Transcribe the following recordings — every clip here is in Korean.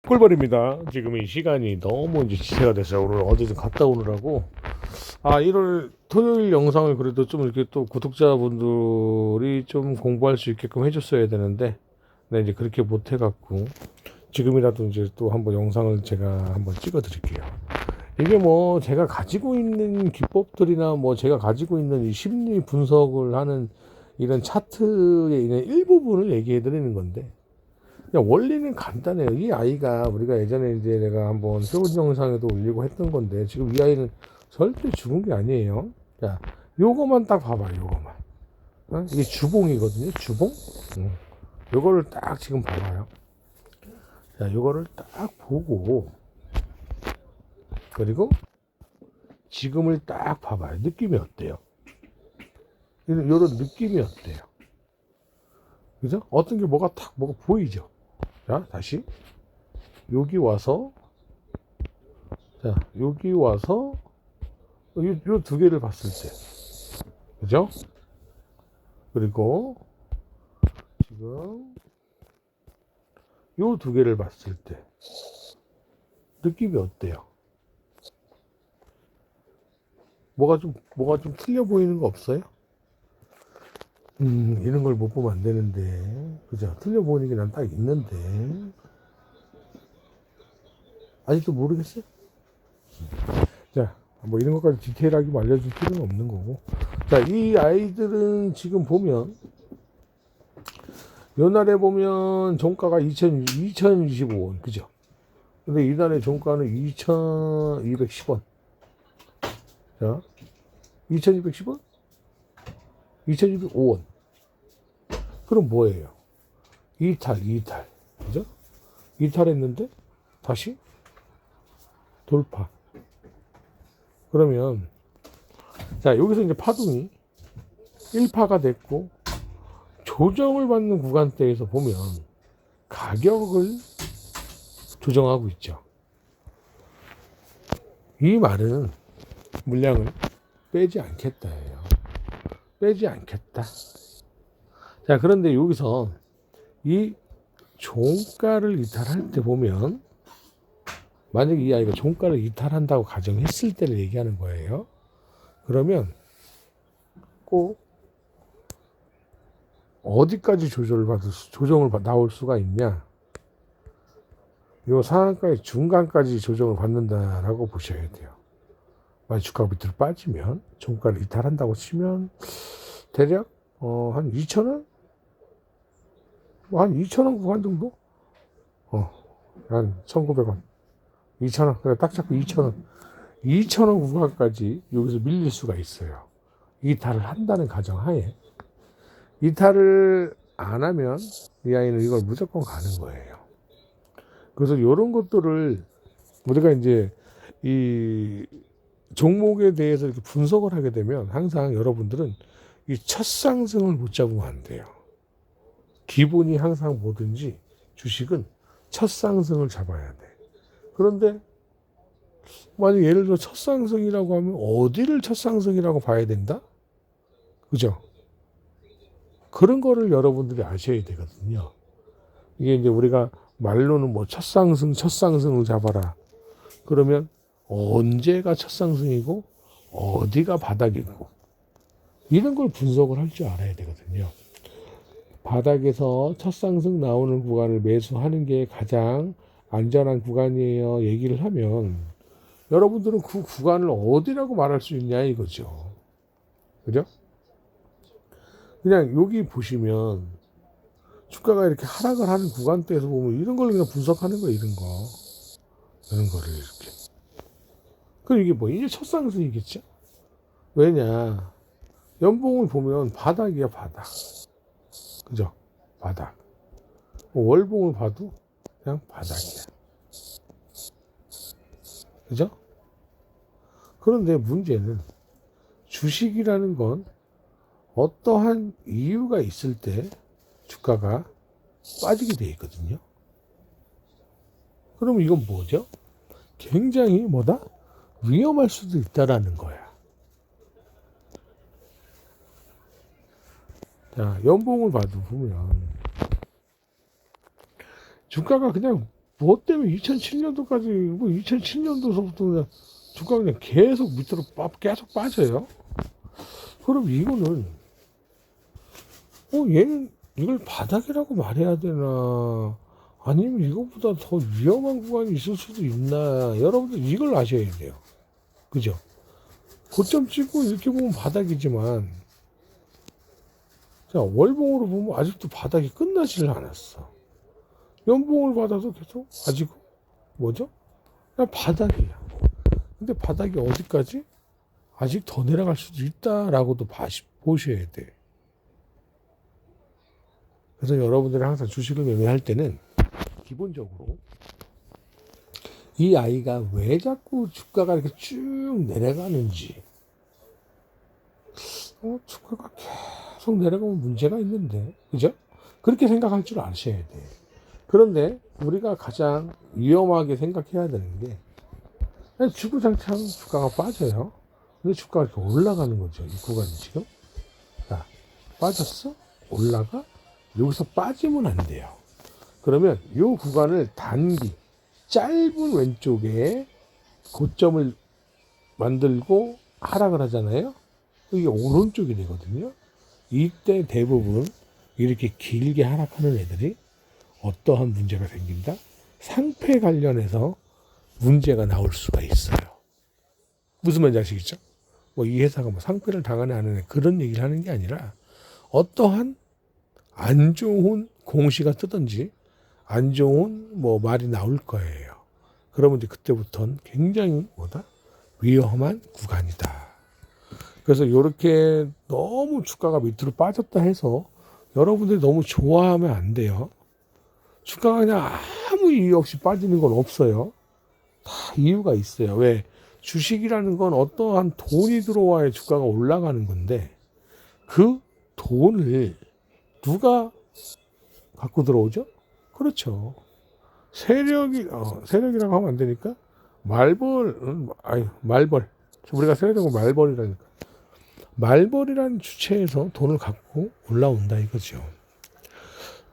꿀벌입니다. 지금 이 시간이 너무 이제 지체가 돼서 오늘 어디 좀 갔다 오느라고 1월 토요일 영상을 그래도 좀 이렇게 또 구독자분들이 좀 공부할 수 있게끔 해줬어야 되는데 네, 이제 그렇게 못 해갖고 지금이라도 이제 또 한번 영상을 제가 한번 찍어 드릴게요. 이게 뭐 제가 가지고 있는 기법들이나 뭐 제가 가지고 있는 이 심리 분석을 하는 이런 차트의 이런 일부분을 얘기해 드리는 건데 그냥 원리는 간단해요. 이 아이가 우리가 예전에 이제 내가 한번 쇼츠 영상에도 올리고 했던 건데 지금 이 아이는 절대 죽은 게 아니에요. 자, 요거만 딱 봐봐, 요거만. 이게 주봉이거든요, 주봉. 요거를 딱 지금 봐봐요. 자, 요거를 딱 보고 그리고 지금을 딱 봐봐요. 느낌이 어때요? 요런 느낌이 어때요? 그죠? 어떤 게 뭐가 보이죠? 자, 다시 여기 와서 자, 여기 와서 요 두 개를 봤을 때 그죠? 그리고 지금 요 두 개를 봤을 때 느낌이 어때요? 뭐가 좀 틀려 보이는 거 없어요? 이런 걸 못 보면 안 되는데 그죠? 틀려 보이는 게 난 딱 있는데 아직도 모르겠어요? 자, 뭐 이런 것까지 디테일하게 알려줄 필요는 없는 거고. 자, 이 아이들은 지금 보면 요 날에 보면 종가가 2025원 그죠? 근데 이날의 종가는 2210원. 자, 2210원? 2205원. 그럼 뭐예요? 이탈. 그죠? 이탈했는데 다시 돌파. 그러면 자, 여기서 이제 파동이 1파가 됐고 조정을 받는 구간대에서 보면 가격을 조정하고 있죠. 이 말은 물량을 빼지 않겠다예요. 빼지 않겠다. 자, 그런데 여기서 이 종가를 이탈할 때 보면 만약에 이 아이가 종가를 이탈한다고 가정했을 때를 얘기하는 거예요. 그러면 꼭 어디까지 조정을 나올 수가 있냐? 요 상한가의 중간까지 조정을 받는다라고 보셔야 돼요. 만약 주가가 밑으로 빠지면 종가를 이탈한다고 치면 대략 한 2,000원? 한 2,000원 구간 정도? 한 1,900원. 2,000원. 그래, 딱 잡고 2,000원. 2,000원 구간까지 여기서 밀릴 수가 있어요. 이탈을 한다는 가정하에. 이탈을 안 하면 이 아이는 이걸 무조건 가는 거예요. 그래서 이런 것들을 우리가 이제 이 종목에 대해서 이렇게 분석을 하게 되면 항상 여러분들은 이 첫 상승을 못 잡으면 안 돼요. 기본이 항상 뭐든지 주식은 첫 상승을 잡아야 돼. 그런데 만약 예를 들어 첫 상승이라고 하면 어디를 첫 상승이라고 봐야 된다? 그죠? 그런 거를 여러분들이 아셔야 되거든요. 이게 이제 우리가 말로는 뭐 첫 상승을 잡아라. 그러면 언제가 첫 상승이고 어디가 바닥이고 이런 걸 분석을 할 줄 알아야 되거든요. 바닥에서 첫 상승 나오는 구간을 매수하는 게 가장 안전한 구간이에요. 얘기를 하면 여러분들은 그 구간을 어디라고 말할 수 있냐 이거죠. 그죠? 그냥 여기 보시면 주가가 이렇게 하락을 하는 구간대에서 보면 이런 걸 그냥 분석하는 거예요. 이런 거를 이렇게. 그럼 이게 뭐 이게 첫 상승이겠죠? 왜냐? 연봉을 보면 바닥이야, 바닥. 그죠? 바닥. 월봉을 봐도 그냥 바닥이야. 그죠? 그런데 문제는 주식이라는 건 어떠한 이유가 있을 때 주가가 빠지게 돼 있거든요. 그럼 이건 뭐죠? 굉장히 뭐다? 위험할 수도 있다라는 거야. 자, 연봉을 봐도 보면 주가가 그냥 뭐 때문에 2007년도까지, 뭐 2007년도서부터 그냥 주가가 그냥 계속 밑으로 계속 빠져요. 그럼 이거는, 얘는 이걸 바닥이라고 말해야 되나? 아니면 이것보다 더 위험한 구간이 있을 수도 있나? 여러분들 이걸 아셔야 돼요. 그죠? 고점 찍고 이렇게 보면 바닥이지만, 자, 월봉으로 보면 아직도 바닥이 끝나지를 않았어. 연봉을 받아도 계속 아직 뭐죠? 그냥 바닥이야. 근데 바닥이 어디까지? 아직 더 내려갈 수도 있다라고도 보셔야 돼. 그래서 여러분들이 항상 주식을 매매할 때는 기본적으로 이 아이가 왜 자꾸 주가가 이렇게 쭉 내려가는지, 주가가 계속 내려가면 문제가 있는데, 그죠? 그렇게 생각할 줄 아셔야 돼. 그런데 우리가 가장 위험하게 생각해야 되는 게, 주구장창 주가가 빠져요. 근데 주가가 이렇게 올라가는 거죠. 이 구간이 지금. 자, 빠졌어? 올라가? 여기서 빠지면 안 돼요. 그러면 이 구간을 단기, 짧은 왼쪽에 고점을 만들고 하락을 하잖아요. 이게 오른쪽이 되거든요. 이때 대부분 이렇게 길게 하락하는 애들이 어떠한 문제가 생긴다? 상패 관련해서 문제가 나올 수가 있어요. 무슨 말인지 아시겠죠? 뭐 이 회사가 뭐 상패를 당하네 안 하네 그런 얘기를 하는 게 아니라 어떠한 안 좋은 공시가 뜨든지 안 좋은 뭐 말이 나올 거예요. 그러면 이제 그때부터는 굉장히 위험한 구간이다. 그래서 이렇게 너무 주가가 밑으로 빠졌다 해서 여러분들이 너무 좋아하면 안 돼요. 주가가 그냥 아무 이유 없이 빠지는 건 없어요. 다 이유가 있어요. 왜? 주식이라는 건 어떠한 돈이 들어와야 주가가 올라가는 건데 그 돈을 누가 갖고 들어오죠? 그렇죠. 세력이라고 하면 안 되니까 말벌. 우리가 세력이라고 말벌이라니까. 말벌이라는 주체에서 돈을 갖고 올라온다 이거죠.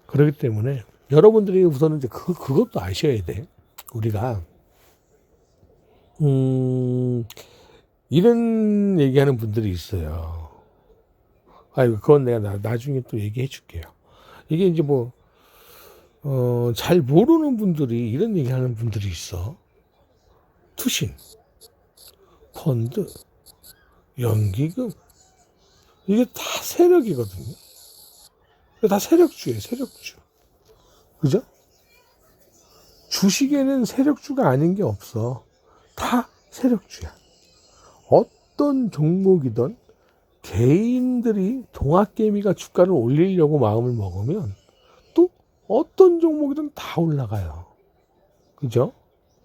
그렇기 때문에 여러분들이 우선은 이제 그것도 아셔야 돼. 우리가 이런 얘기하는 분들이 있어요. 그건 내가 나중에 또 얘기해 줄게요. 이게 이제 잘 모르는 분들이 이런 얘기 하는 분들이 있어. 투신, 펀드, 연기금. 이게 다 세력이거든요. 다 세력주예요, 세력주. 그죠? 주식에는 세력주가 아닌 게 없어. 다 세력주야. 어떤 종목이든 개인들이 동학개미가 주가를 올리려고 마음을 먹으면 또 어떤 종목이든 다 올라가요. 그죠?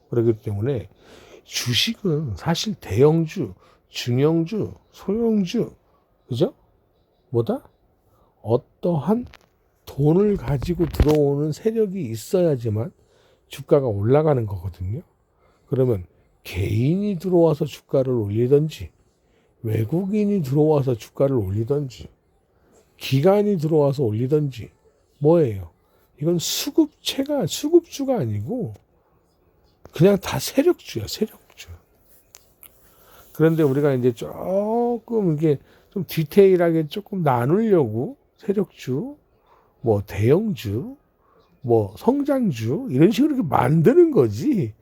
그렇기 때문에 주식은 사실 대형주, 중형주, 소형주, 그죠? 어떠한 돈을 가지고 들어오는 세력이 있어야지만 주가가 올라가는 거거든요. 그러면 개인이 들어와서 주가를 올리든지 외국인이 들어와서 주가를 올리든지 기관이 들어와서 올리든지 뭐예요? 이건 수급주가 아니고 그냥 다 세력주야, 세력주. 그런데 우리가 이제 조금 이게 좀 디테일하게 조금 나누려고 세력주, 대형주, 성장주 이런 식으로 이렇게 만드는 거지.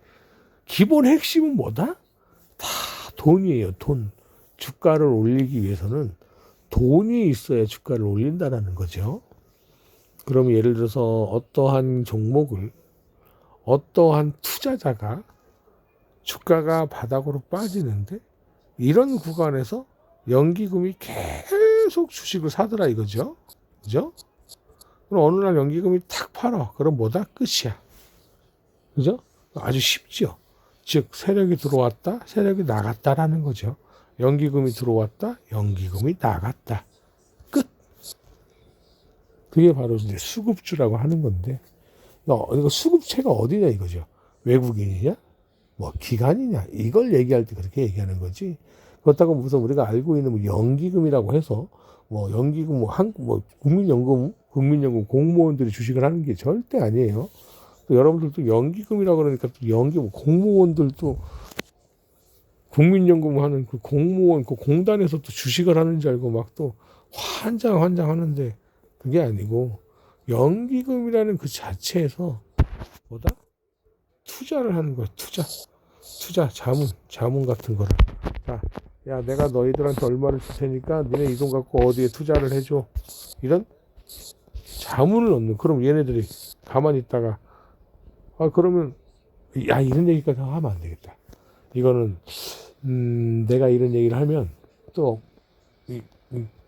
기본 핵심은 뭐다? 다 돈이에요, 돈. 주가를 올리기 위해서는 돈이 있어야 주가를 올린다라는 거죠. 그럼 예를 들어서 어떠한 종목을 어떠한 투자자가 주가가 바닥으로 빠지는데 이런 구간에서 연기금이 계속 주식을 사더라 이거죠. 그죠? 그럼 어느 날 연기금이 탁 팔아. 그럼 끝이야. 그죠? 아주 쉽죠. 즉 세력이 들어왔다, 세력이 나갔다라는 거죠. 연기금이 들어왔다, 연기금이 나갔다. 끝. 그게 바로 이제 수급주라고 하는 건데, 이거 수급체가 어디냐 이거죠. 외국인이냐, 기관이냐 이걸 얘기할 때 그렇게 얘기하는 거지. 그렇다고 무슨 우리가 알고 있는 연기금이라고 해서 연기금 국민연금 공무원들이 주식을 하는 게 절대 아니에요. 또 여러분들도 연기금이라고 그러니까 또 연기 뭐 공무원들도 국민연금 하는 그 공무원 그 공단에서 또 주식을 하는 줄 알고 막 또 환장하는데 그게 아니고 연기금이라는 그 자체에서 뭐다? 투자를 하는 거야. 투자 자문 같은 거를. 자, 야 내가 너희들한테 얼마를 줄 테니까 니네 이 돈 갖고 어디에 투자를 해줘. 이런 자문을 얻는. 그럼 얘네들이 가만히 있다가 그러면 야 이런 얘기까지 하면 안 되겠다. 이거는 내가 이런 얘기를 하면 또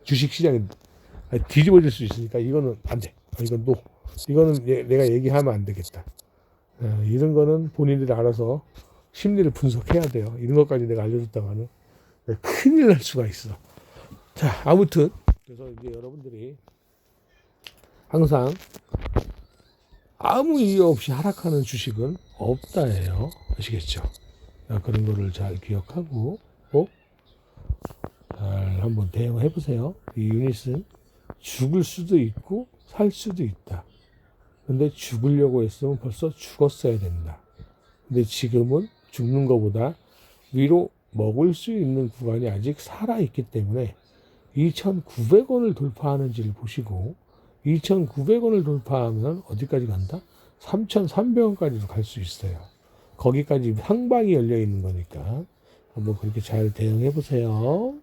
주식시장이 뒤집어질 수 있으니까 이거는 안 돼. 이건 이거는 내가 얘기하면 안 되겠다. 이런 거는 본인들이 알아서 심리를 분석해야 돼요. 이런 것까지 내가 알려줬다가는 큰일 날 수가 있어. 자, 아무튼 그래서 이제 여러분들이 항상 아무 이유 없이 하락하는 주식은 없다예요. 아시겠죠? 그런 거를 잘 기억하고 잘 한번 대응해 보세요. 이 유닛은 죽을 수도 있고 살 수도 있다. 근데 죽으려고 했으면 벌써 죽었어야 된다. 근데 지금은 죽는 것보다 위로 먹을 수 있는 구간이 아직 살아있기 때문에 2,900원을 돌파하는지를 보시고 2,900원을 돌파하면 어디까지 간다? 3,300원까지도 갈 수 있어요. 거기까지 상방이 열려 있는 거니까 한번 그렇게 잘 대응해 보세요.